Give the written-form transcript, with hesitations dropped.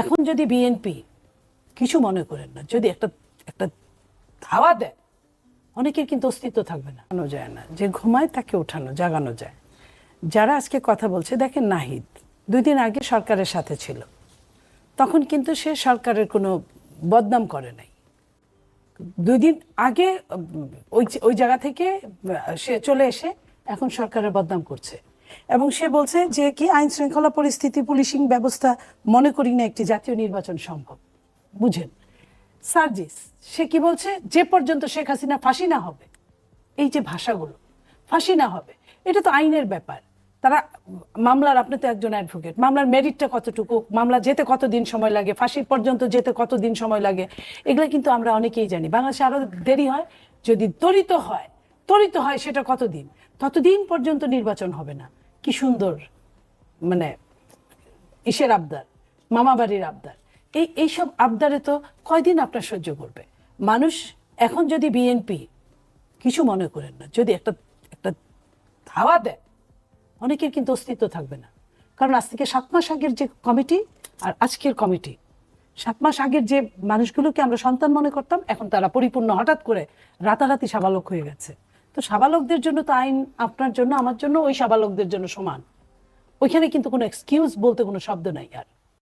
এখন যদি বিএনপি কিছু মনে করেন না, যদি একটা একটা ধাওয়া দেয়, অনেকের কিন্তু অস্তিত্ব থাকবে না। যায় না, যে ঘুমায় তাকে ওঠানো জাগানো যায়। যারা আজকে কথা বলছে, দেখেন নাহিদ 2 দিন আগে সরকারের সাথে ছিল, তখন কিন্তু সে সরকারের কোনো বদনাম করে নাই। 2 দিন আগে ওই জায়গা থেকে সে চলে এসে এখন সরকারের বদনাম করছে, এবং সে বলছে যে কি আইন শৃঙ্খলা পরিস্থিতি, পুলিশিং ব্যবস্থা মনে করি না একটি জাতীয় নির্বাচন সম্ভব। বুঝেন সার্জিস, সে কি বলছে, যে পর্যন্ত শেখ হাসিনা ফাঁসি না হবে, এই যে ভাষাগুলো, ফাঁসি না হবে, এটা তো আইনের ব্যাপার। তারা মামলার, আপনি তো একজন অ্যাডভোকেট, মামলার মেরিটটা কতটুকু, মামলা যেতে কতদিন সময় লাগে, ফাঁসি পর্যন্ত যেতে কতদিন সময় লাগে, এগুলো কিন্তু আমরা অনেকেই জানি। বাংলাদেশে আরো দেরি হয়, যদি ত্বরিত হয় সেটা কতদিন, ততদিন পর্যন্ত নির্বাচন হবে না। কি সুন্দর, মানে ইসের আবদার, মামাবাড়ির আবদার, এইসব আবদারে তো কয়দিন আপনার সহ্য করবে মানুষ। এখন যদি বিএনপি কিছু মনে করেন না, যদি একটা ধাওয়া দেয়, অনেকের কিন্তু অস্তিত্ব থাকবে না। কারণ আজ থেকে 7 মাস আগের যে কমিটি আর আজকের কমিটি, 7 মাস আগের যে মানুষগুলোকে আমরা সন্তান মনে করতাম, এখন তারা পরিপূর্ণ হঠাৎ করে রাতারাতি সাবালক হয়ে গেছে। তো সাবালকদের জন্য তো আইন আপনার জন্য আমার জন্য ওই সাবালকদের জন্য সমান। ওইখানে কিন্তু কোনো এক্সকিউজ বলতে কোনো শব্দ নাই আর।